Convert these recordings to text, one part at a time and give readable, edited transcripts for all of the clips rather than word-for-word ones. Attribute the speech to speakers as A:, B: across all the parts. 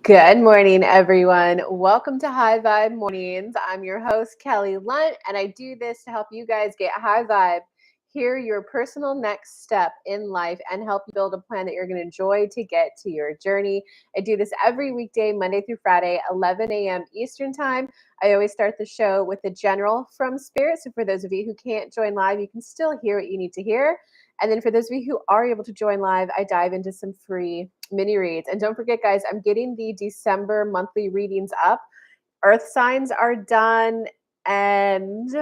A: Good morning, everyone. Welcome to High Vibe Mornings. I'm your host, Kelly Lunt, and I do this to help you guys get high vibe, hear your personal next step in life, and help you build a plan that you're going to enjoy to get to your journey. I do this every weekday, Monday through Friday, 11 a.m. Eastern Time. I always start the show with the general from Spirit. So for those of you who can't join live, you can still hear what you need to hear. And then for those of you who are able to join live, I dive into some free mini reads. And don't forget, guys, I'm getting the December monthly readings up. Earth signs are done. And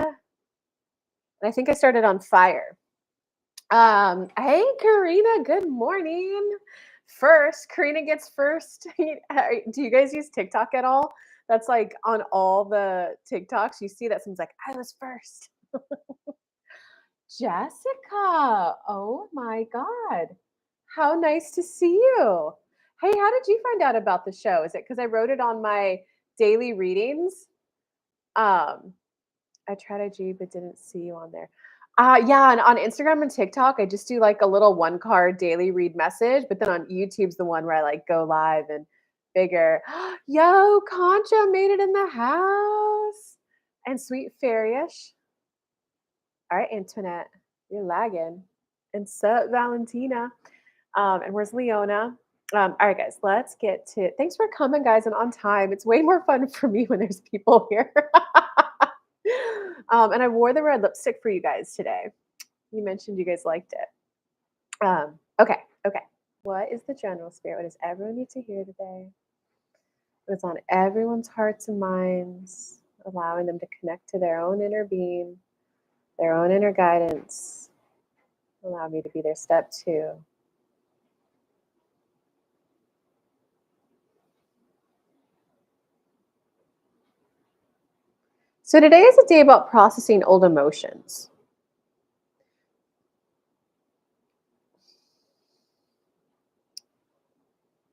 A: I think I started on fire. Hey, Karina, good morning. First, Karina gets first. Do you guys use TikTok at all? That's like on all the TikToks. You see that someone's like, I was first. Jessica, oh my God. How nice to see you. Hey, how did you find out about the show? Is it because I wrote it on my daily readings? Um, I tried IG but didn't see you on there. Yeah, and on Instagram and TikTok, I just do like a little one card daily read message, but then on YouTube's the one where I like go live and bigger. Yo, Concha made it in the house. And Sweet Fairyish. All right, Antoinette, you're lagging. And sup, Valentina. And where's Leona? All right, guys, let's get to it. Thanks for coming, guys, and on time. It's way more fun for me when there's people here. And I wore the red lipstick for you guys today. You mentioned you guys liked it. Okay. What is the general spirit? What does everyone need to hear today? What's on everyone's hearts and minds, allowing them to connect to their own inner being, their own inner guidance. Allow me to be their step two. So today is a day about processing old emotions.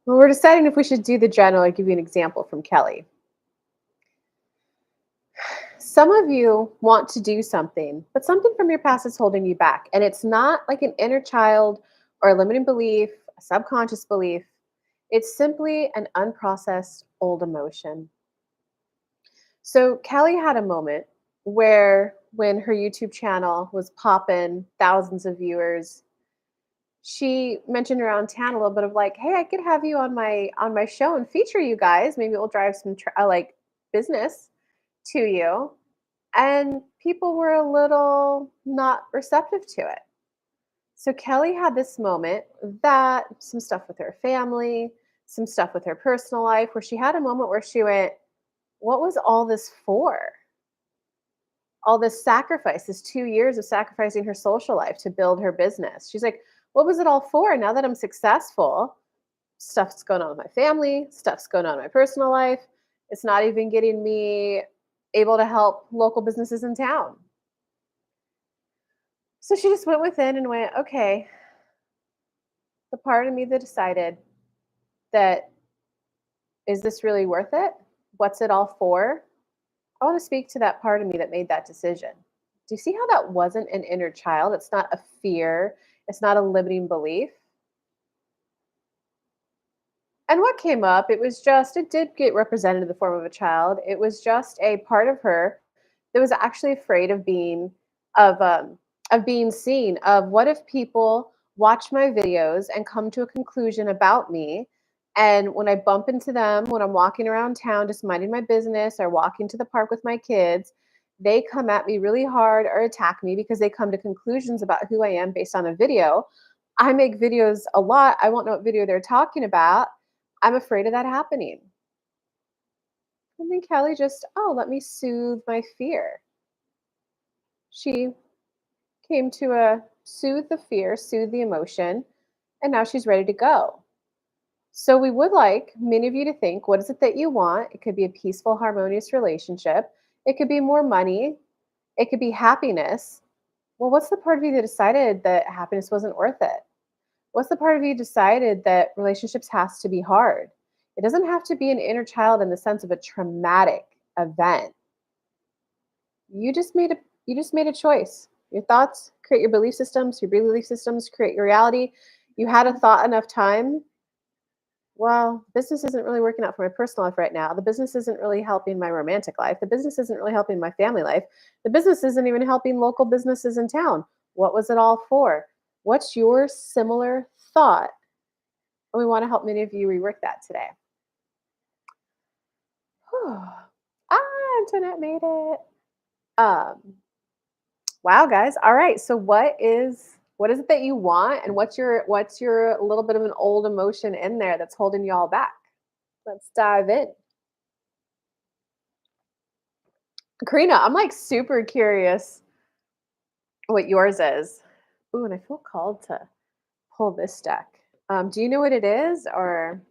A: Well, we're deciding if we should do the general. I'll give you an example from Kelly. Some of you want to do something, but something from your past is holding you back. And it's not like an inner child or a limiting belief, a subconscious belief. It's simply an unprocessed old emotion. So Kelly had a moment where when her YouTube channel was popping thousands of viewers, she mentioned around town a little bit of like, hey, I could have you on my show and feature you guys. Maybe it will drive some like business to you. And people were a little not receptive to it. So Kelly had this moment that some stuff with her family, some stuff with her personal life, where she had a moment where she went, what was all this for? All this sacrifice, this 2 years of sacrificing her social life to build her business. She's like, what was it all for? Now that I'm successful, stuff's going on with my family, stuff's going on in my personal life. It's not even getting me able to help local businesses in town. So she just went within and went, okay, the part of me that decided that, is this really worth it? What's it all for? I want to speak to that part of me that made that decision. Do you see how that wasn't an inner child? It's not a fear. It's not a limiting belief. And what came up, it did get represented in the form of a child. It was just a part of her that was actually afraid of um, of being seen. Of what if people watch my videos and come to a conclusion about me, and when I bump into them when I'm walking around town, just minding my business or walking to the park with my kids, they come at me really hard or attack me because they come to conclusions about who I am based on a video. I make videos a lot. I won't know what video they're talking about. I'm afraid of that happening. And then Kelly just, let me soothe my fear. She came to soothe the fear, soothe the emotion, and now she's ready to go. So we would like many of you to think, what is it that you want? It could be a peaceful, harmonious relationship. It could be more money. It could be happiness. Well, what's the part of you that decided that happiness wasn't worth it? What's the part of you decided that relationships has to be hard? It doesn't have to be an inner child in the sense of a traumatic event. You just made a choice. Your thoughts create your belief systems. Your belief systems create your reality. You had a thought enough time. well, business isn't really working out for my personal life right now. The business isn't really helping my romantic life. The business isn't really helping my family life. The business isn't even helping local businesses in town. What was it all for? What's your similar thought? And we want to help many of you rework that today. Whew. Antoinette made it. Um, wow, guys. All right. So what is it that you want, and what's your little bit of an old emotion in there that's holding you all back? Let's dive in. Karina, I'm like super curious what yours is. Ooh, and I feel called to pull this deck. Do you know what it is? Or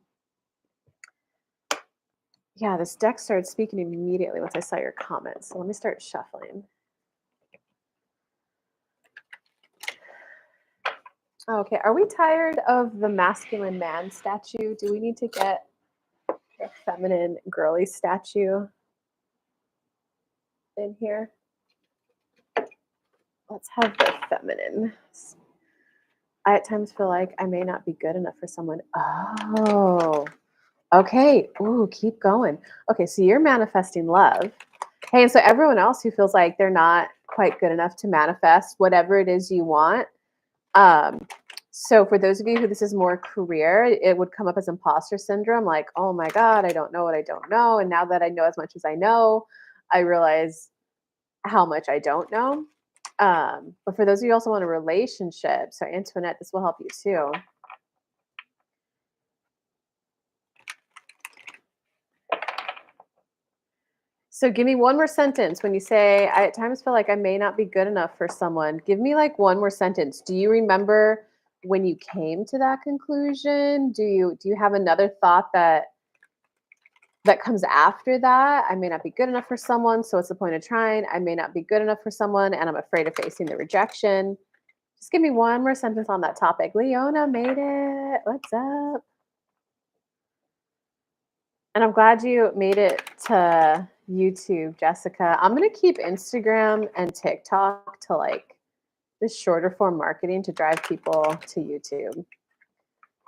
A: yeah, this deck started speaking immediately once I saw your comments. So let me start shuffling. Okay, are we tired of the masculine man statue? Do we need to get a feminine girly statue in here? Let's have the feminine. I at times feel like I may not be good enough for someone. Oh, okay. Ooh, keep going. Okay, so you're manifesting love. Hey, and so everyone else who feels like they're not quite good enough to manifest whatever it is you want. Um, so for those of you who this is more career, it would come up as imposter syndrome, like, oh my God, I don't know what I don't know. And now that I know as much as I know, I realize how much I don't know. But for those of you who also want a relationship, so Antoinette, this will help you too. So give me one more sentence when you say, I at times feel like I may not be good enough for someone. Give me like one more sentence. Do you remember when you came to that conclusion? Do you have another thought that comes after that? I may not be good enough for someone, so what's the point of trying? I may not be good enough for someone, and I'm afraid of facing the rejection. Just give me one more sentence on that topic. Leona made it. What's up? And I'm glad you made it to YouTube, Jessica. I'm going to keep Instagram and TikTok to like the shorter form marketing to drive people to YouTube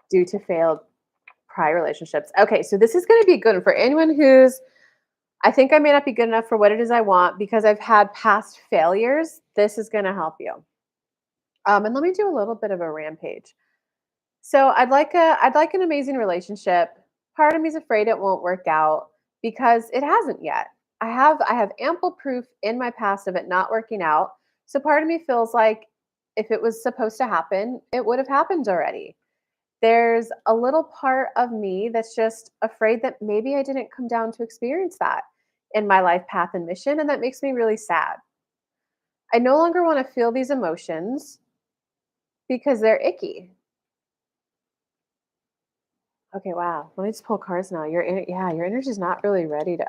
A: due to failed prior relationships. Okay, so this is going to be good for anyone who's, I think I may not be good enough for what it is I want because I've had past failures. This is going to help you. And let me do a little bit of a rampage. So I'd like an amazing relationship. Part of me is afraid it won't work out because it hasn't yet. I have ample proof in my past of it not working out. So part of me feels like if it was supposed to happen, it would have happened already. There's a little part of me that's just afraid that maybe I didn't come down to experience that in my life path and mission, and that makes me really sad. I no longer want to feel these emotions because they're icky. Okay, wow. Let me just pull cards now. Yeah, your energy's not really ready to.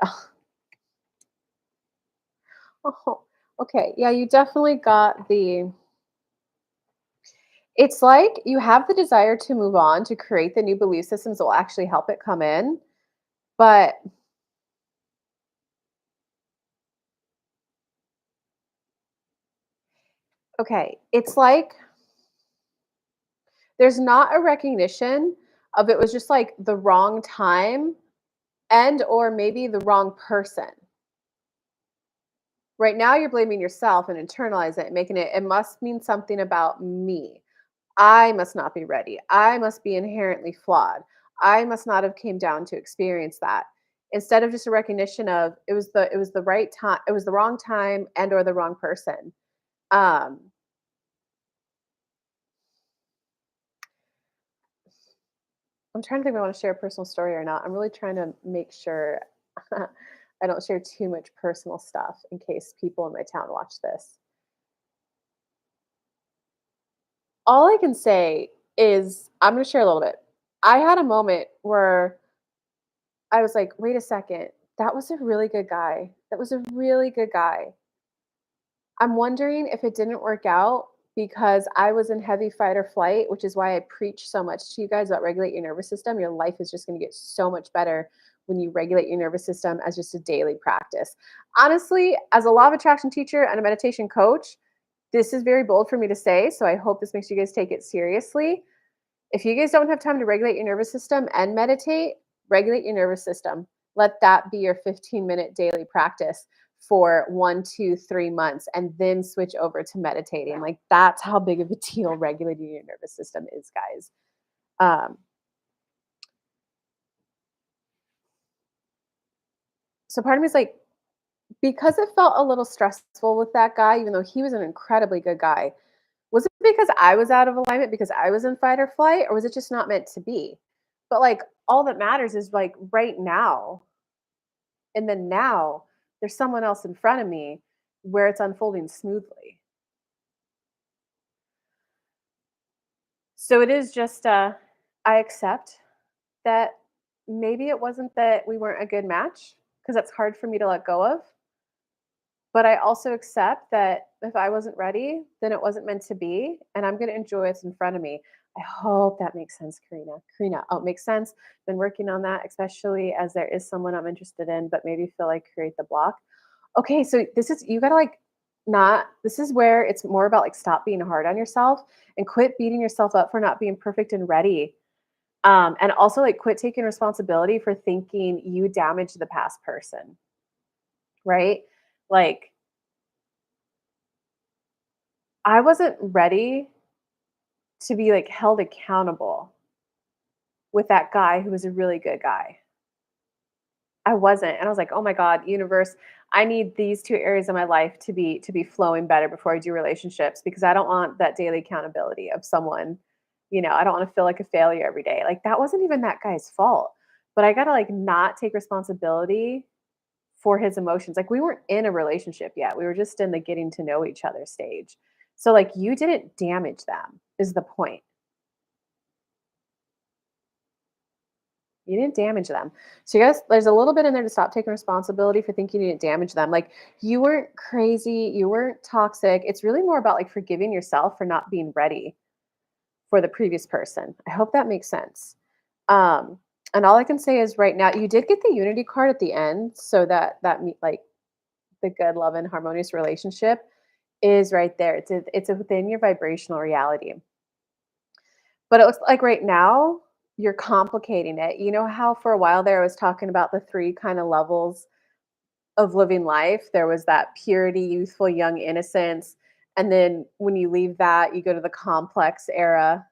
A: Oh, okay, yeah, you definitely got the. It's like you have the desire to move on to create the new belief systems that will actually help it come in, but okay, it's like there's not a recognition of it was just like the wrong time and or maybe the wrong person. Right now you're blaming yourself and internalize it, making it must mean something about me. I must not be ready. I must be inherently flawed. I must not have came down to experience that. Instead of just a recognition of it was the right time, it was the wrong time and or the wrong person. Um, I'm trying to think if I want to share a personal story or not. I'm really trying to make sure I don't share too much personal stuff in case people in my town watch this. All I can say is I'm going to share a little bit. I had a moment where I was like, wait a second, that was a really good guy. That was a really good guy. I'm wondering if it didn't work out because I was in heavy fight or flight, which is why I preach so much to you guys about regulate your nervous system. Your life is just going to get so much better when you regulate your nervous system as just a daily practice. Honestly, as a law of attraction teacher and a meditation coach, this is very bold for me to say. So I hope this makes you guys take it seriously. If you guys don't have time to regulate your nervous system and meditate, regulate your nervous system. Let that be your 15-minute daily practice for 1, 2, 3 months, and then switch over to meditating. Like that's how big of a deal regulating your nervous system is, guys. Um, so part of me is like, because it felt a little stressful with that guy, even though he was an incredibly good guy, was it because I was out of alignment because I was in fight or flight, or was it just not meant to be? But like all that matters is like right now, and then now there's someone else in front of me where it's unfolding smoothly. So it is just I accept that maybe it wasn't that we weren't a good match because that's hard for me to let go of. But I also accept that if I wasn't ready, then it wasn't meant to be, and I'm gonna enjoy what's in front of me. I hope that makes sense, Karina. Karina, oh, it makes sense. Been working on that, especially as there is someone I'm interested in, but maybe feel like create the block. Okay, so this is you gotta like not this is where it's more about like stop being hard on yourself and quit beating yourself up for not being perfect and ready. And also like quit taking responsibility for thinking you damaged the past person, right? Like I wasn't ready to be, like, held accountable with that guy who was a really good guy. I wasn't, and I was like, "Oh my god, universe, I need these 2 areas of my life to be flowing better before I do relationships because I don't want that daily accountability of someone, I don't wanna feel like a failure every day." Like, that wasn't even that guy's fault, but I gotta, like, not take responsibility for his emotions. Like, we weren't in a relationship yet, we were just in the getting to know each other stage. So, like, you didn't damage them, is the point. You didn't damage them. So you guys, there's a little bit in there to stop taking responsibility for thinking you didn't damage them. Like you weren't crazy, you weren't toxic. It's really more about like forgiving yourself for not being ready for the previous person. I hope that makes sense. Um, and all I can say is right now, you did get the unity card at the end, so like the good, love, and harmonious relationship is right there. It's within your vibrational reality. But it looks like right now, you're complicating it. You know how for a while there I was talking about the 3 kinda levels of living life? There was that purity, youthful, young innocence, and then when you leave that, you go to the complex era,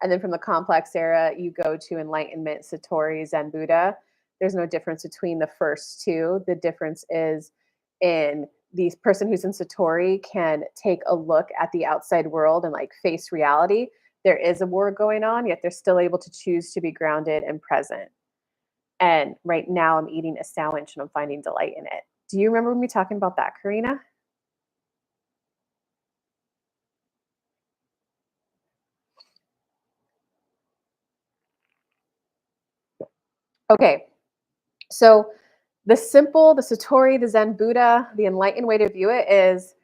A: and then from the complex era, you go to enlightenment, Satori, Zen, Buddha. There's no difference between the first 2. The difference is in the person who's in Satori can take a look at the outside world and like face reality. There is a war going on, yet they're still able to choose to be grounded and present. And right now, I'm eating a sandwich and I'm finding delight in it. Do you remember me talking about that, Karina? Okay, so the Satori, the Zen Buddha, the enlightened way to view it is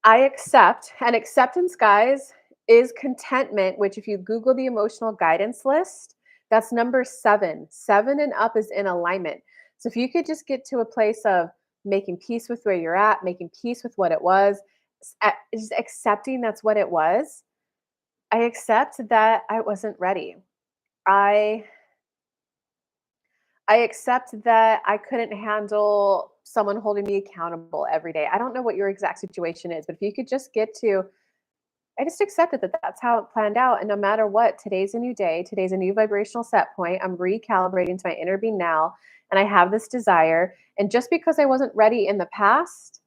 A: I accept, and acceptance, guys, is contentment, which, if you Google the emotional guidance list, that's number 7. 7 and up is in alignment. So, if you could just get to a place of making peace with where you're at, making peace with what it was, just accepting that's what it was. I accept that I wasn't ready. I I accept that I couldn't handle someone holding me accountable every day. I don't know what your exact situation is, but if you could just get to I just accepted that that's how it planned out. And no matter what, today's a new day. Today's a new vibrational set point. I'm recalibrating to my inner being now. And I have this desire. And just because I wasn't ready in the past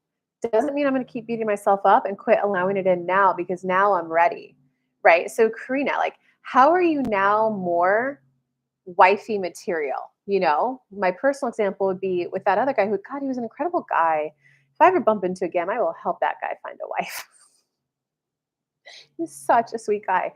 A: doesn't mean I'm going to keep beating myself up and quit allowing it in now because now I'm ready. Right. So, Karina, like, how are you now more wifey material? My personal example would be with that other guy who, God, he was an incredible guy. If I ever bump into again, I will help that guy find a wife. He's such a sweet guy.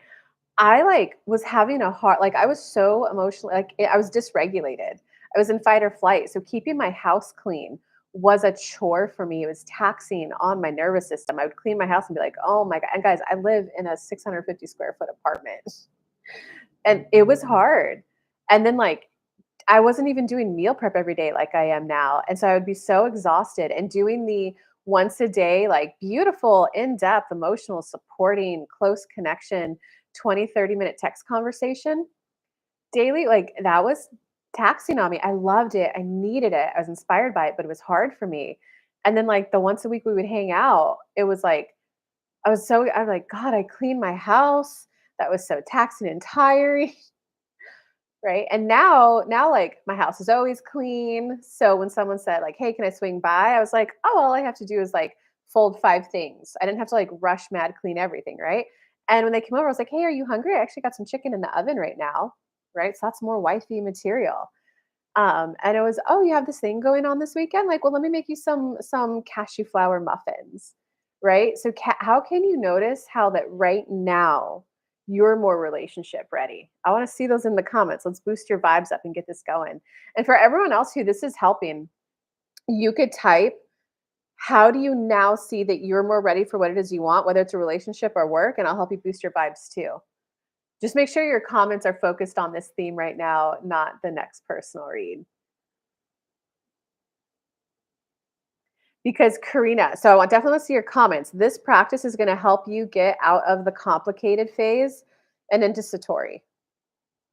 A: I, like, was having a hard like, I was so emotionally like, I was dysregulated. I was in fight or flight, so keeping my house clean was a chore for me. It was taxing on my nervous system. I would clean my house and be like, "Oh my god," and guys, I live in a 650 square foot apartment, and it was hard. And then, like, I wasn't even doing meal prep every day like I am now, and so I would be so exhausted, and doing the once a day, like, beautiful, in-depth, emotional, supporting, close connection 20-30 minute text conversation daily, like, that was taxing on me. I loved it. I needed it. I was inspired by it, but it was hard for me. And then, like, the once a week we would hang out, it was like, I'm like, God, I cleaned my house. That was so taxing and tiring. Right? And now, like, my house is always clean, so when someone said, like, "Hey, can I swing by?" I was like, "Oh, all I have to do is, like, fold 5 things." I didn't have to, like, rush mad clean everything, right? And when they came over, I was like, "Hey, are you hungry? I actually got some chicken in the oven right now." Right? So that's more wifey material. And it was, "Oh, you have this thing going on this weekend? Like, well, let me make you some cashew flour muffins." Right? So how can you notice how that right now you're more relationship ready? I want to see those in the comments. Let's boost your vibes up and get this going. And for everyone else who this is helping, you could type, how do you now see that you're more ready for what it is you want, whether it's a relationship or work, and I'll help you boost your vibes too. Just make sure your comments are focused on this theme right now, not the next personal read. Because Karina, so I want definitely want to see your comments. This practice is going to help you get out of the complicated phase and into Satori.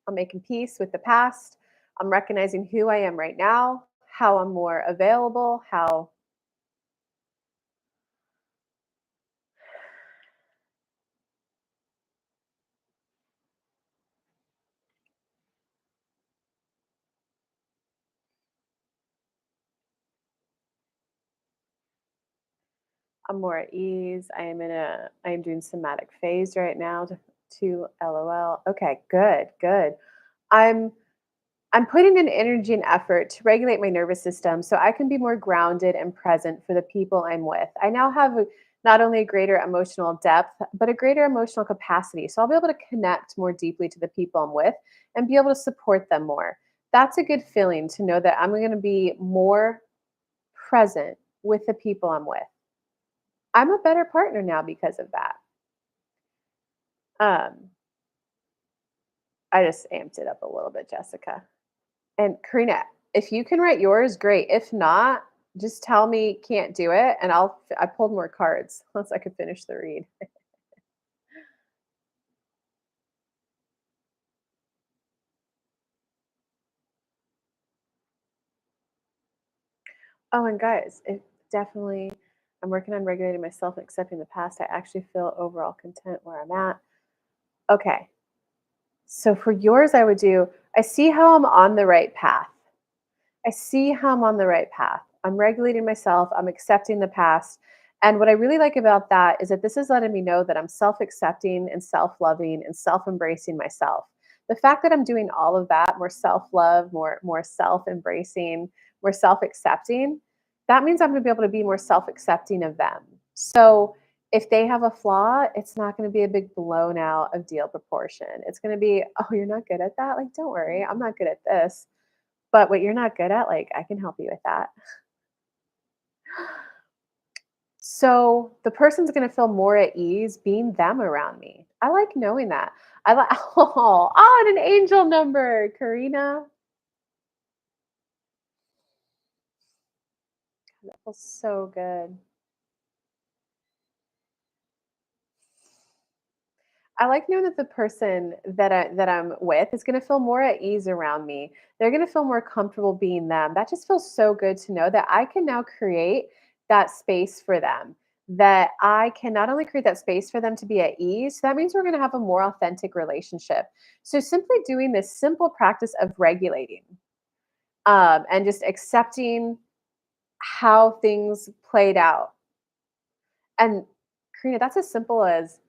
A: I'm making peace with the past. I'm recognizing who I am right now, how I'm more available, how I'm more at ease. I am doing somatic phase right now to LOL. Okay, good, good. I'm I'm putting in energy and effort to regulate my nervous system so I can be more grounded and present for the people I'm with. I now have not only a greater emotional depth, but a greater emotional capacity. So I'll be able to connect more deeply to the people I'm with and be able to support them more. That's a good feeling to know that I'm going to be more present with the people I'm with. I'm a better partner now because of that. Um, I just amped it up a little bit, Jessica. And Karina, if you can write yours, great. If not, just tell me can't do it, and I pulled more cards once I could finish the read. Oh, and guys, it definitely I'm working on regulating myself and accepting the past. I actually feel overall content where I'm at. Okay. So for yours, I would do I see how I'm on the right path. I see how I'm on the right path. I'm regulating myself, I'm accepting the past. And what I really like about that is that this is letting me know that I'm self accepting and self loving and self embracing myself. The fact that I'm doing all of that, more self love, more self embracing, more self accepting, that means I'm going to be able to be more self accepting of them. So if they have a flaw, it's not going to be a big blown out of deal proportion. It's going to be, oh, you're not good at that? Like, don't worry, I'm not good at this, but what you're not good at, like, I can help you with that. So the person's gonna feel more at ease being them around me. I like knowing that. I like oh, and an angel number, Karina. That feels so good. I like knowing that the person that I'm with is gonna feel more at ease around me. They're gonna feel more comfortable being them. That just feels so good to know that I can now create that space for them. That I can not only create that space for them to be at ease, that means we're gonna have a more authentic relationship. So simply doing this simple practice of regulating and just accepting how things played out. And Karina, that's as simple as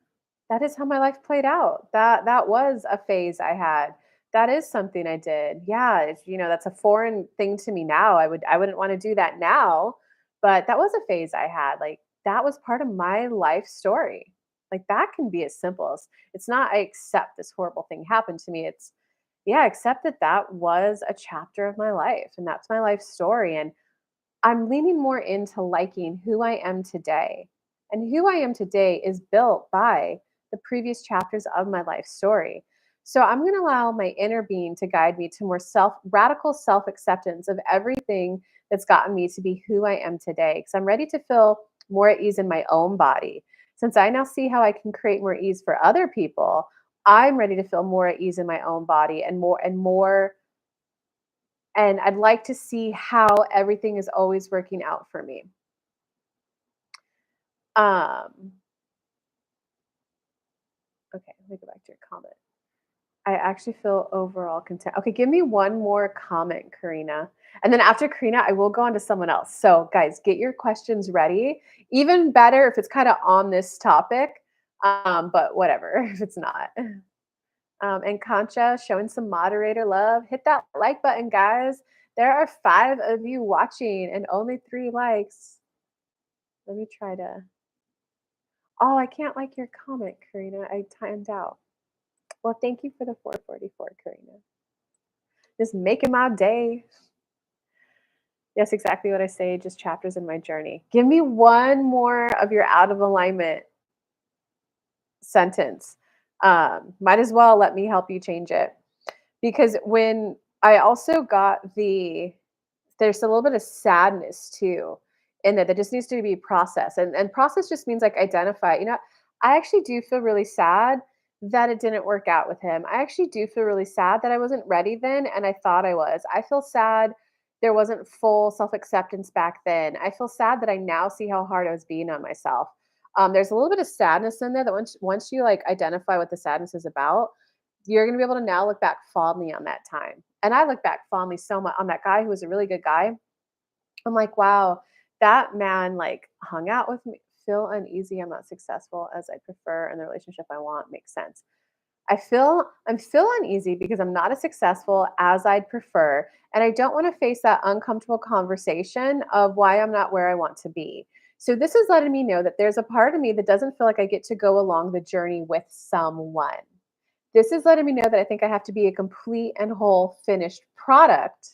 A: that is how my life played out. That was a phase I had. That is something I did. Yeah, that's a foreign thing to me now. I wouldn't want to do that now, but that was a phase I had. Like that was part of my life story. Like that can be as simple as it's not I accept this horrible thing happened to me. It's yeah, accept that that was a chapter of my life and that's my life story and I'm leaning more into liking who I am today. And who I am today is built by the previous chapters of my life story. So I'm going to allow my inner being to guide me to more radical self acceptance of everything that's gotten me to be who I am today. Because I'm ready to feel more at ease in my own body. Since I now see how I can create more ease for other people, I'm ready to feel more at ease in my own body and I'd like to see how everything is always working out for me. Um, okay, let me go back to your comment. I actually feel overall content. Okay, give me one more comment, Karina. And then after Karina, I will go on to someone else. So, guys, get your questions ready. Even better if it's kind of on this topic, but whatever if it's not. And Concha showing some moderator love. Hit that like button, guys. There are 5 of you watching and only 3 likes. Let me try to. Oh, I can't like your comment, Karina. I timed out. Well, thank you for the 444, Karina. Just making my day. Yes, exactly what I say, just chapters in my journey. Give me one more of your out of alignment sentence. Might as well let me help you change it. Because when I also got there's a little bit of sadness too in that just needs to be processed. And process just means like identify, I actually do feel really sad that it didn't work out with him. I actually do feel really sad that I wasn't ready then and I thought I was. I feel sad there wasn't full self-acceptance back then. I feel sad that I now see how hard I was being on myself. There's a little bit of sadness in there that once you like identify what the sadness is about, you're going to be able to now look back fondly on that time. And I look back fondly so much on that guy who was a really good guy. I'm like, wow, that man like hung out with me. Feel uneasy. I'm not successful as I prefer, and the relationship I want makes sense. I'm feel uneasy because I'm not as successful as I'd prefer, and I don't want to face that uncomfortable conversation of why I'm not where I want to be. So this is letting me know that there's a part of me that doesn't feel like I get to go along the journey with someone. This is letting me know that I think I have to be a complete and whole finished product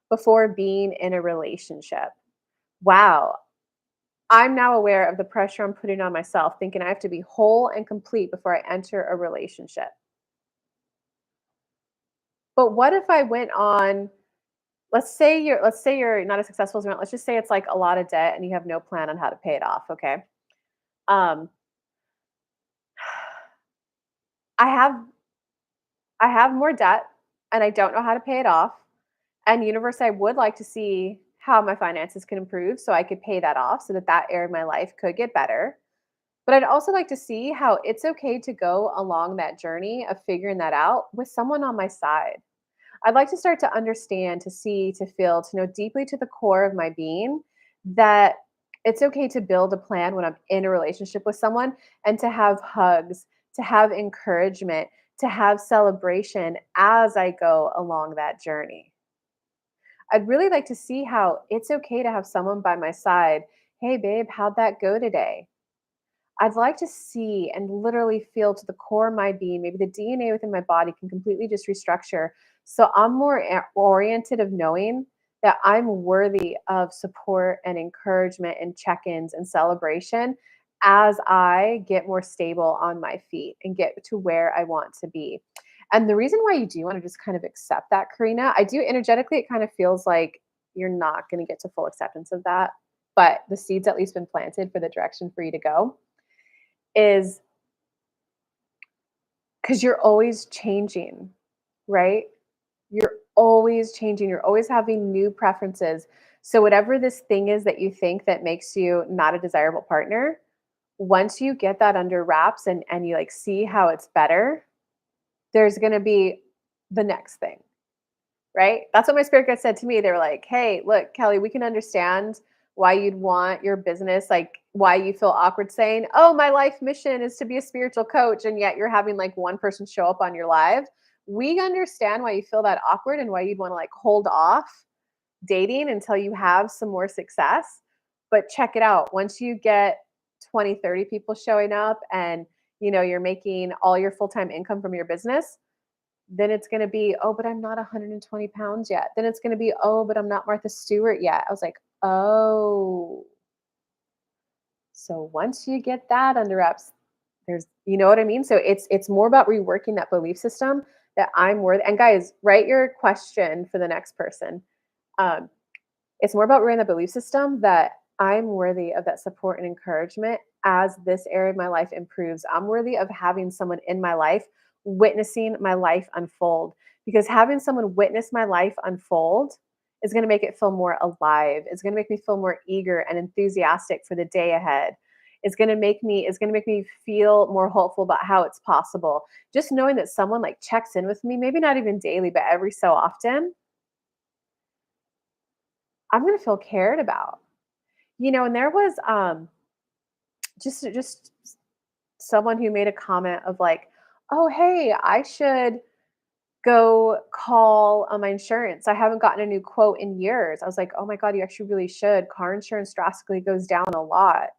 A: before being in a relationship. Wow. I'm now aware of the pressure I'm putting on myself, thinking I have to be whole and complete before I enter a relationship. But what if I went on, let's say you're not as successful as you want. Let's just say it's like a lot of debt and you have no plan on how to pay it off, okay? Um I have I have more debt and I don't know how to pay it off. And universe, I would like to see how my finances can improve so I could pay that off so that that area of my life could get better. But I'd also like to see how it's okay to go along that journey of figuring that out with someone on my side. I'd like to start to understand, to see, to feel, to know deeply to the core of my being that it's okay to build a plan when I'm in a relationship with someone and to have hugs, to have encouragement, to have celebration as I go along that journey. I'd really like to see how it's okay to have someone by my side. Hey, babe, how'd that go today? I'd like to see and literally feel to the core of my being. Maybe the DNA within my body can completely just restructure. So I'm more oriented of knowing that I'm worthy of support and encouragement and check ins and celebration as I get more stable on my feet and get to where I want to be. And the reason why you do want to just kind of accept that, Karina, I do energetically, it kind of feels like you're not going to get to full acceptance of that, but the seeds at least been planted for the direction for you to go is because you're always changing, right? You're always changing. You're always having new preferences. So whatever this thing is that you think that makes you not a desirable partner, once you get that under wraps and you like see how it's better, there's going to be the next thing. Right? That's what my spirit guide said to me. They were like, "Hey, look, Kelly, we can understand why you'd want your business, like why you feel awkward saying, "Oh, my life mission is to be a spiritual coach," and yet you're having like one person show up on your live. We understand why you feel that awkward and why you'd want to like hold off dating until you have some more success. But check it out. Once you get 20, 30 people showing up and you're making all your full-time income from your business, then it's going to be, oh, but I'm not 120 pounds yet. Then it's going to be, oh, but I'm not Martha Stewart yet. I was like, oh, so once you get that under wraps, you know what I mean? So it's more about reworking that belief system that I'm worth. And guys, write your question for the next person. Um, it's more about running the belief system that I'm worthy of that support and encouragement as this area of my life improves. I'm worthy of having someone in my life witnessing my life unfold, because having someone witness my life unfold is going to make it feel more alive. It's going to make me feel more eager and enthusiastic for the day ahead. It's going to make me feel more hopeful about how it's possible. Just knowing that someone like checks in with me, maybe not even daily, but every so often, I'm going to feel cared about. And there was just someone who made a comment of like, "Oh, hey, I should go call on my insurance. I haven't gotten a new quote in years." I was like, "Oh my god, you actually really should. Car insurance drastically goes down a lot.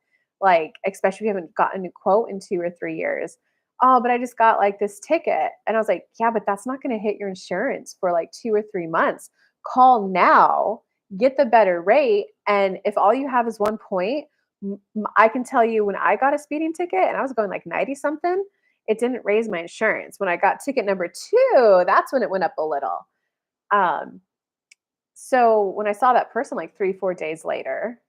A: Like, especially if you haven't gotten a new quote in 2 or 3 years." "Oh, but I just got like this ticket." And I was like, "Yeah, but that's not going to hit your insurance for like 2 or 3 months. Call now, get the better rate, and if all you have is 1 point, I can tell you when I got a speeding ticket and I was going like 90 something, it didn't raise my insurance. When I got ticket number 2, that's when it went up a little." Um, so when I saw that person like 3, 4 days later,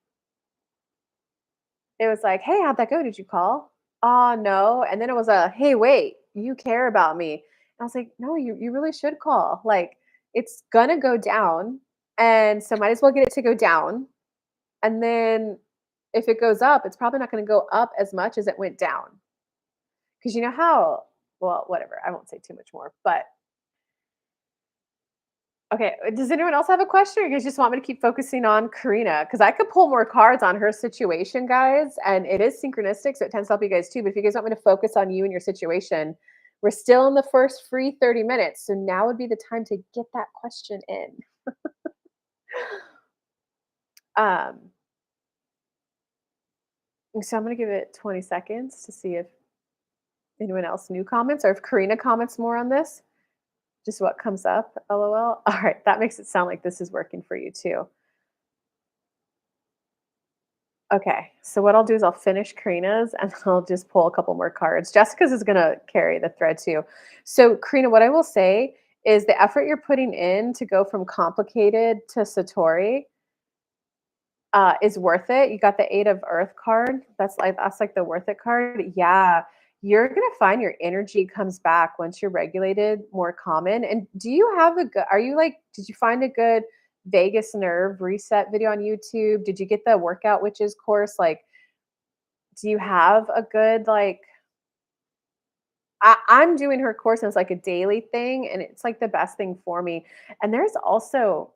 A: it was like, "Hey, how'd that go? Did you call?" No." And then it was a, "Hey, wait, you care about me." And I was like, "No, you really should call. Like, it's gonna go down, and so might as well get it to go down. And then if it goes up, it's probably not gonna go up as much as it went down." Because you know how, well, whatever, I won't say too much more, but okay, does anyone else have a question, or you guys just want me to keep focusing on Karina? Because I could pull more cards on her situation, guys, and it is synchronistic, so it tends to help you guys too. But if you guys want me to focus on you and your situation, we're still in the first free 30 minutes. So now would be the time to get that question in. Um, so I'm going to give it 20 seconds to see if anyone else new comments or if Karina comments more on this. Just what comes up, LOL. All right, that makes it sound like this is working for you too. Okay, so what I'll do is I'll finish Karina's and I'll just pull a couple more cards. Jessica's is gonna carry the thread too. So, Karina, what I will say is the effort you're putting in to go from complicated to Satori is worth it. You got the Eight of Earth card. That's like the worth it card. Yeah, you're gonna find your energy comes back once you're regulated, more common. And do you have a good? Are you like? Did you find a good vagus nerve reset video on YouTube? Did you get the workout witches course? Like, do you have a good like? I'm doing her course and it's like a daily thing, and it's like the best thing for me. And there's also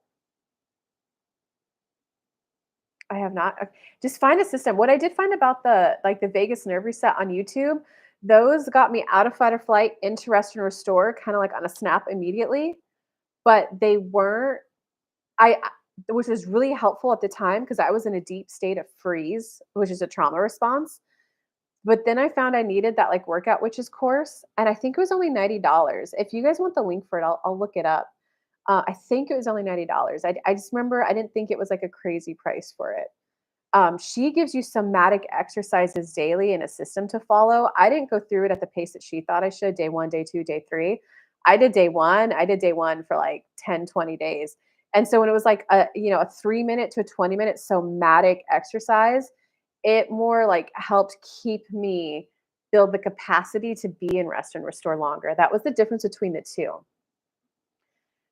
A: I have not. Just find a system. What I did find about the vagus nerve reset on YouTube, those got me out of fight or flight into rest and restore, kind of like on a snap immediately. But they weren't. Which was really helpful at the time because I was in a deep state of freeze, which is a trauma response. But then I found I needed that like workout witches course, and I think it was only $90. If you guys want the link for it, I'll look it up. I think it was only $90. I just remember I didn't think it was like a crazy price for it. She gives you somatic exercises daily and a system to follow. I didn't go through it at the pace that she thought I should, day 1, day 2, day 3. I did day 1 for like 10, 20 days. And so when it was like a 3-minute to a 20-minute somatic exercise, it more like helped keep me build the capacity to be in rest and restore longer. That was the difference between the two.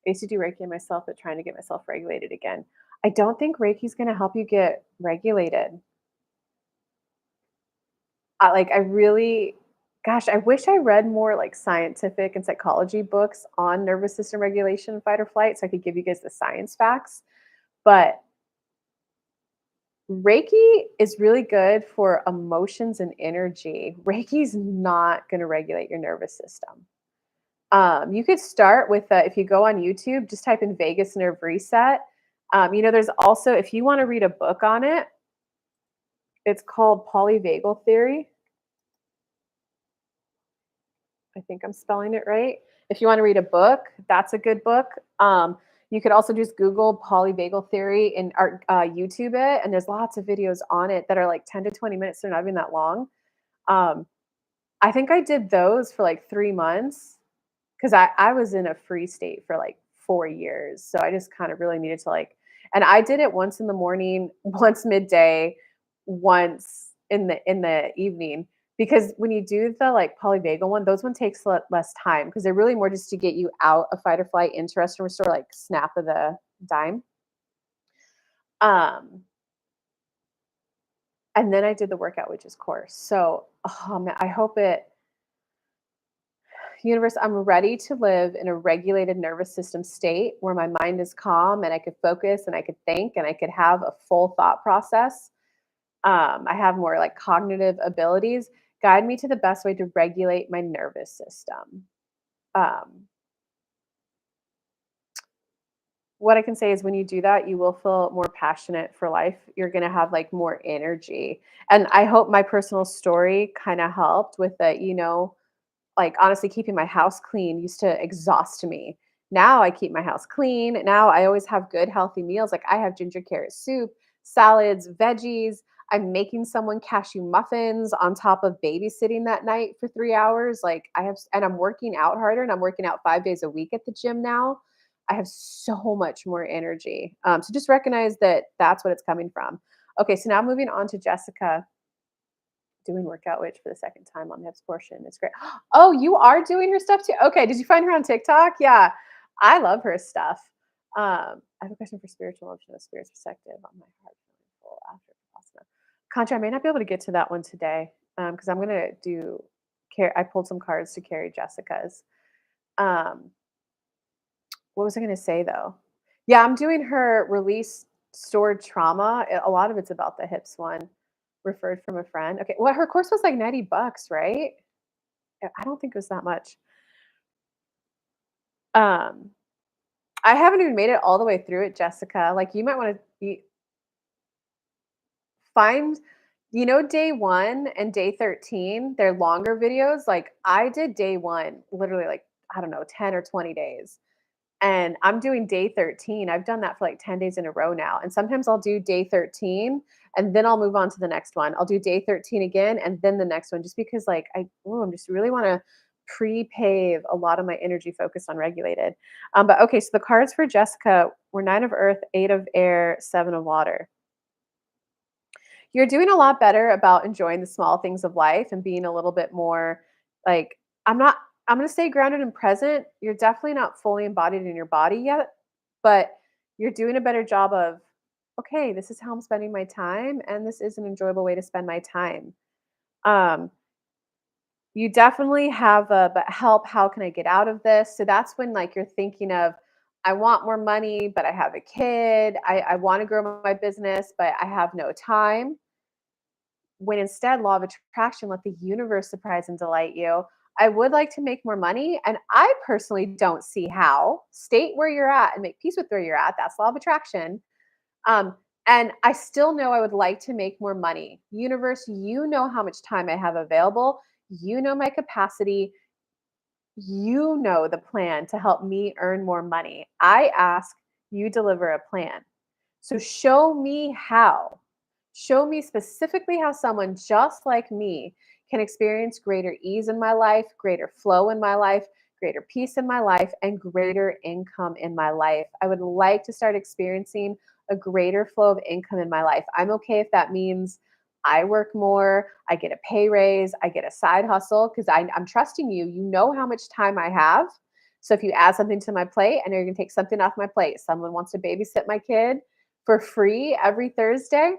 A: I used to do Reiki myself, but trying to get myself regulated again. I don't think Reiki's gonna help you get regulated. I really, gosh, I wish I read more like scientific and psychology books on nervous system regulation, fight or flight, so I could give you guys the science facts. But Reiki is really good for emotions and energy. Reiki's not going to regulate your nervous system. You could start with if you go on YouTube, just type in vagus nerve reset. There's also, if you want to read a book on it, it's called Polyvagal Theory. I think I'm spelling it right. If you want to read a book, that's a good book. You could also just Google polyvagal theory and YouTube it, and there's lots of videos on it that are like 10 to 20 minutes. They're not even that long. Um, I think I did those for like 3 months because I was in a free state for like 4 years. So I just kind of really needed to like, and I did it once in the morning, once midday, once in the evening Because when you do the, like, polyvagal one, those one takes less time because they're really more just to get you out of fight or flight into rest and restore, like, snap of the dime. Um, and then I did the workout, which is course. So, oh man, I hope it universe, I'm ready to live in a regulated nervous system state where my mind is calm and I could focus and I could think and I could have a full thought process. I have more like cognitive abilities. Guide me to the best way to regulate my nervous system. Um, what I can say is when you do that, you will feel more passionate for life. You're going to have like more energy. And I hope my personal story kind of helped with that, like, honestly, keeping my house clean used to exhaust me. Now I keep my house clean. Now I always have good, healthy meals. Like, I have ginger carrot soup, salads, veggies. I'm making someone cashew muffins on top of babysitting that night for 3 hours. Like, and I'm working out harder and I'm working out 5 days a week at the gym now. I have so much more energy. So just recognize that that's what it's coming from. Okay, so now moving on to Jessica doing workout witch for the second time on the hips portion. It's great. Oh, you are doing her stuff too? Okay, did you find her on TikTok? Yeah, I love her stuff. I have a question for spiritual emotional spirits perspective on my heart feeling full after Vipassana. Contra, I may not be able to get to that one today because I'm gonna do. I pulled some cards to carry Jessica's. Um, what was I gonna say though? Yeah, I'm doing her release stored trauma. A lot of it's about the hips one. Referred from a friend. Okay, well, her course was like $90, right? I don't think it was that much. Um, I haven't even made it all the way through it, Jessica. Like, you might wanna find day 1 and day 13, they're longer videos. Like, I did day 1 literally, like, I don't know, 10 or 20 days. And I'm doing day 13. I've done that for like 10 days in a row now. And sometimes I'll do day 13 and then I'll move on to the next one. I'll do day 13 again and then the next one just because like I'm just really want to pre-pave a lot of my energy focused on regulated. But okay, so the cards for Jessica were 9 of earth, 8 of air, 7 of water. You're doing a lot better about enjoying the small things of life and being a little bit more like I'm not I'm going to stay grounded and present. You're definitely not fully embodied in your body yet, but you're doing a better job of okay, this is how I'm spending my time and this is an enjoyable way to spend my time. Um you definitely have a but help, how can I get out of this? So that's when like you're thinking of I want more money, but I have a kid. I want to grow my business, but I have no time when instead law of attraction let the universe surprise and delight you. I would like to make more money and I personally don't see how. State where you're at and make peace with where you're at. That's law of attraction. um, and I still know I would like to make more money. Universe, you know how much time I have available, you know my capacity, you know the plan to help me earn more money. I ask, you deliver a plan. So show me how. Show me specifically how someone just like me can experience greater ease in my life, greater flow in my life, greater peace in my life, and greater income in my life. I would like to start experiencing a greater flow of income in my life. I'm okay if that means I work more, I get a pay raise, I get a side hustle because I'm trusting you. You know how much time I have. So if you add something to my plate, I know you're going to take something off my plate. Someone wants to babysit my kid for free every Thursday,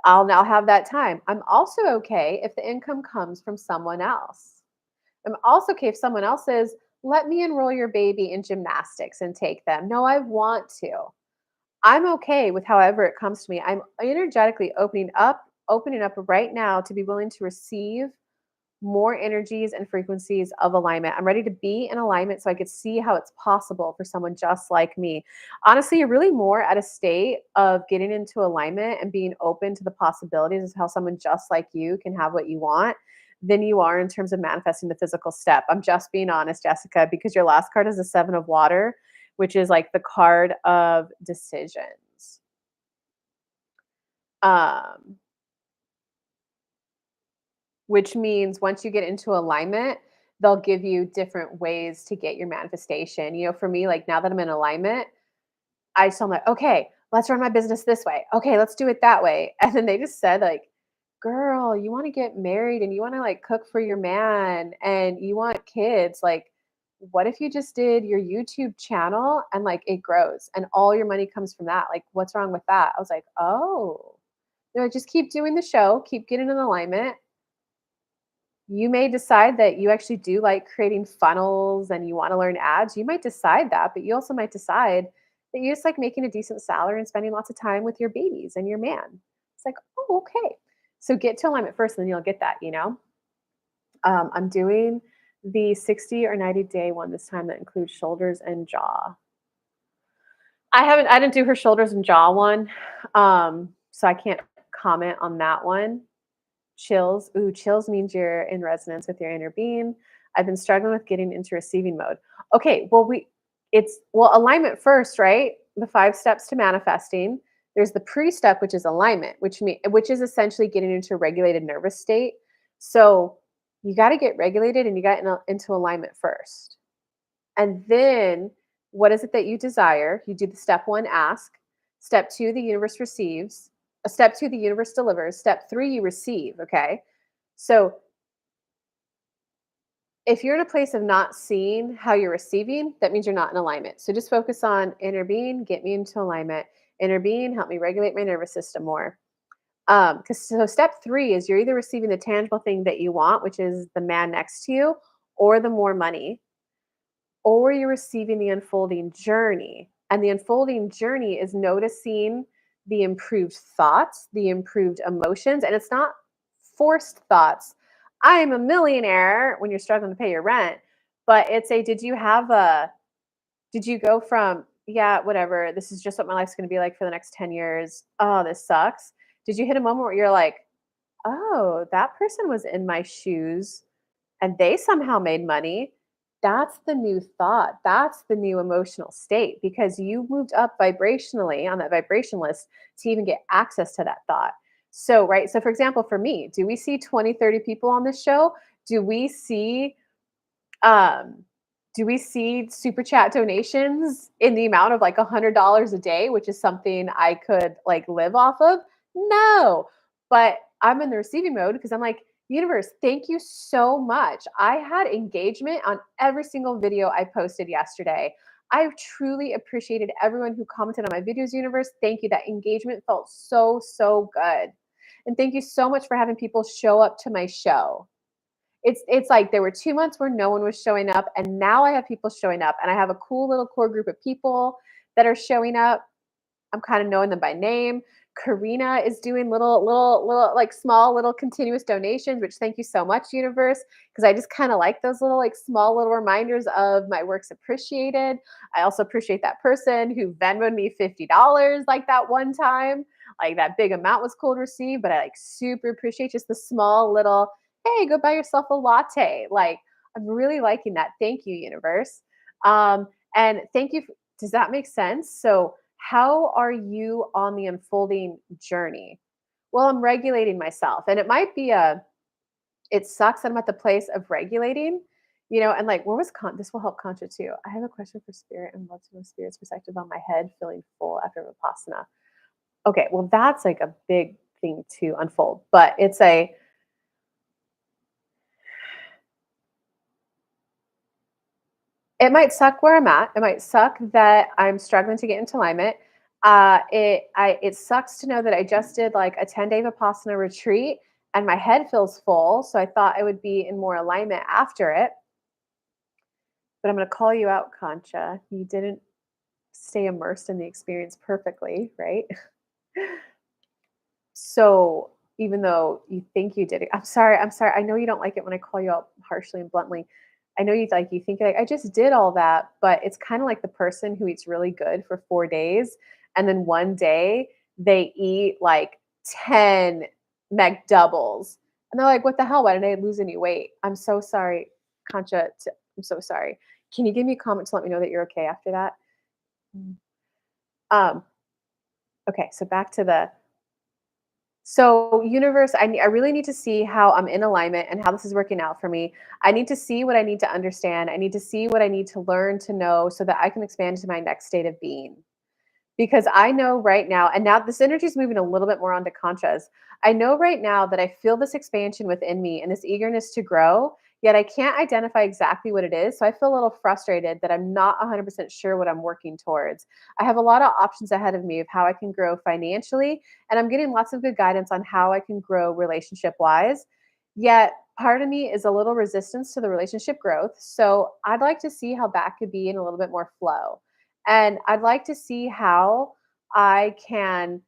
A: I'll now have that time. I'm also okay if the income comes from someone else. I'm also okay if someone else says, let me enroll your baby in gymnastics and take them. No, I want to. I'm okay with however it comes to me. I'm energetically opening up right now to be willing to receive more energies and frequencies of alignment. I'm ready to be in alignment so I could see how it's possible for someone just like me. Honestly, you're really more at a state of getting into alignment and being open to the possibilities of how someone just like you can have what you want than you are in terms of manifesting the physical step. I'm just being honest, Jessica, because your last card is the 7 of water, which is like the card of decisions. Um which means once you get into alignment, they'll give you different ways to get your manifestation. For me, like now that I'm in alignment, I'm like, okay, let's run my business this way. Okay, let's do it that way. And then they just said, like, girl, you want to get married and you want to like cook for your man and you want kids. Like, what if you just did your YouTube channel and like it grows and all your money comes from that? Like, what's wrong with that? I was like, oh, no, just keep doing the show, keep getting in alignment. You may decide that you actually do like creating funnels and you want to learn ads. You might decide that, but you also might decide that you just like making a decent salary and spending lots of time with your babies and your man. It's like, oh, okay. So get to alignment first, and then you'll get that, you know? I'm doing the 60 or 90-day one this time that includes shoulders and jaw. I didn't do her shoulders and jaw one. So I can't comment on that one. Chills. Ooh, chills means you're in resonance with your inner being. I've been struggling with getting into receiving mode. Okay, well, alignment first, right? The 5 steps to manifesting. There's the pre-step, which is alignment, which is essentially getting into a regulated nervous state. So you got to get regulated and you got into alignment first. And then what is it that you desire? You do the step 1 ask. Step 2, the universe receives. Step 2, the universe delivers. Step 3, you receive. Okay. So if you're in a place of not seeing how you're receiving, that means you're not in alignment. So just focus on inner being, get me into alignment. Inner being, help me regulate my nervous system more. Because so step 3 is you're either receiving the tangible thing that you want, which is the man next to you, or the more money, or you're receiving the unfolding journey. And the unfolding journey is noticing the improved thoughts, the improved emotions, and it's not forced thoughts. I am a millionaire when you're struggling to pay your rent, but it's a did you go from, yeah, whatever, this is just what my life's going to be like for the next 10 years. Oh, this sucks. Did you hit a moment where you're like, oh, that person was in my shoes and they somehow made money? That's the new thought. That's the new emotional state because you moved up vibrationally on that vibration list to even get access to that thought. So, right. So, for example, for me, do we see 20, 30 people on this show? Do we see um, do we see super chat donations in the amount of like $100 a day, which is something I could like live off of? No, but I'm in the receiving mode because I'm like, universe, thank you so much. I had engagement on every single video I posted yesterday. I truly appreciated everyone who commented on my videos, universe. Thank you. That engagement felt so, so good. And thank you so much for having people show up to my show. It's like there were 2 months where no one was showing up, and now I have people showing up, and I have a cool little core group of people that are showing up. I'm kind of knowing them by name. Karina is doing little like small little continuous donations, which thank you so much, universe, because I just kind of like those little like small little reminders of my work's appreciated. I also appreciate that person who Venmoed me $50 like that one time. Like that big amount was cool to receive, but I like super appreciate just the small little, hey, go buy yourself a latte. Like I'm really liking that. Thank you, universe. And thank you. Does that make sense? So how are you on the unfolding journey? Well, I'm regulating myself. And it might be it sucks that I'm at the place of regulating, and like, where was this will help Concha too. I have a question for spirit and love to know spirit's perspective on my head feeling full after Vipassana. Okay, well, that's like a big thing to unfold, but it might suck where I'm at. It might suck that I'm struggling to get into alignment. It sucks to know that I just did like a 10-day Vipassana retreat and my head feels full. So I thought I would be in more alignment after it. But I'm going to call you out, Concha. You didn't stay immersed in the experience perfectly, right? So even though you think you did it, I'm sorry. I'm sorry. I know you don't like it when I call you out harshly and bluntly. I know you think like I just did all that, but it's kind of like the person who eats really good for 4 days and then one day they eat like 10 McDoubles. And they're like, what the hell? Why didn't I lose any weight? I'm so sorry, Concha. I'm so sorry. Can you give me a comment to let me know that you're okay after that? Mm. Um, okay, so back to universe, I really need to see how I'm in alignment and how this is working out for me. I need to see what I need to understand. I need to see what I need to learn to know so that I can expand to my next state of being. because I know right now, and now this energy is moving a little bit more onto Conchas. I know right now that I feel this expansion within me and this eagerness to grow, yet I can't identify exactly what it is. So I feel a little frustrated that I'm not 100% sure what I'm working towards. I have a lot of options ahead of me of how I can grow financially, and I'm getting lots of good guidance on how I can grow relationship wise. Yet part of me is a little resistance to the relationship growth. So I'd like to see how that could be in a little bit more flow. And I'd like to see how I can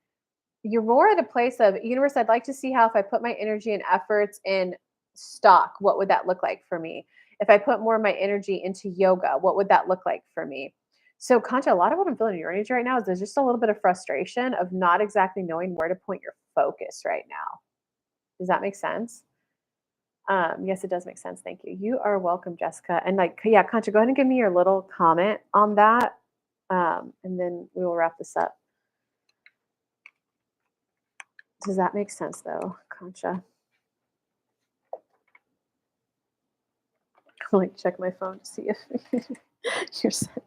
A: you're more at a place of universe. I'd like to see how if I put my energy and efforts in stock, what would that look like for me? If I put more of my energy into yoga, what would that look like for me? So, Concha, a lot of what I'm feeling in your energy right now is there's just a little bit of frustration of not exactly knowing where to point your focus right now. Does that make sense? Yes, it does make sense. Thank you. You are welcome, Jessica. And like, yeah, Concha, go ahead and give me your little comment on that, and then we will wrap this up. Does that make sense, though, Concha? I'll like check my phone to see if you're sent.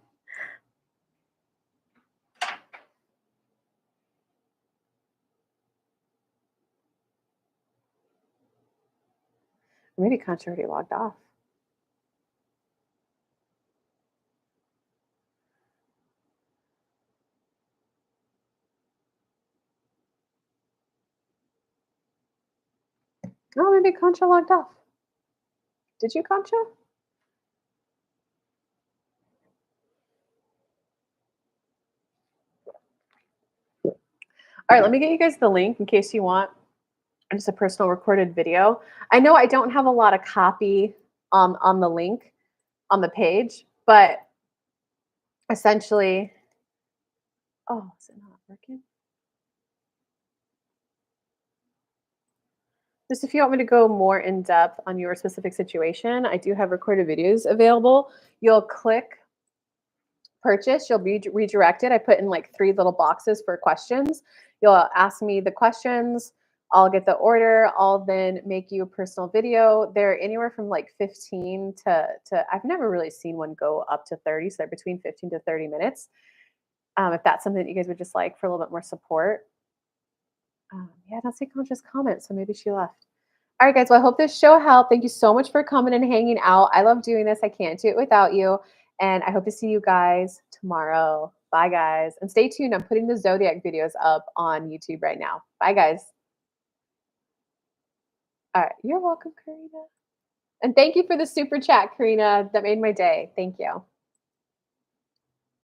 A: Maybe Concha already logged off. Oh, maybe Concha logged off. Did you, Concha? All right, let me get you guys the link in case you want just a personal recorded video. I know I don't have a lot of copy on the link on the page, but essentially, oh, is it not working? Just if you want me to go more in depth on your specific situation, I do have recorded videos available. You'll click purchase, you'll be redirected. I put in like three little boxes for questions. You'll ask me the questions. I'll get the order. I'll then make you a personal video. They're anywhere from like 15 to I've never really seen one go up to 30. So they're between 15 to 30 minutes. If that's something that you guys would just like for a little bit more support. Yeah, I don't see Concha's comment, so maybe she left. All right, guys. Well, I hope this show helped. Thank you so much for coming and hanging out. I love doing this. I can't do it without you. And I hope to see you guys tomorrow. Bye, guys. And stay tuned. I'm putting the Zodiac videos up on YouTube right now. Bye, guys. All right. You're welcome, Karina. And thank you for the super chat, Karina. That made my day. Thank you.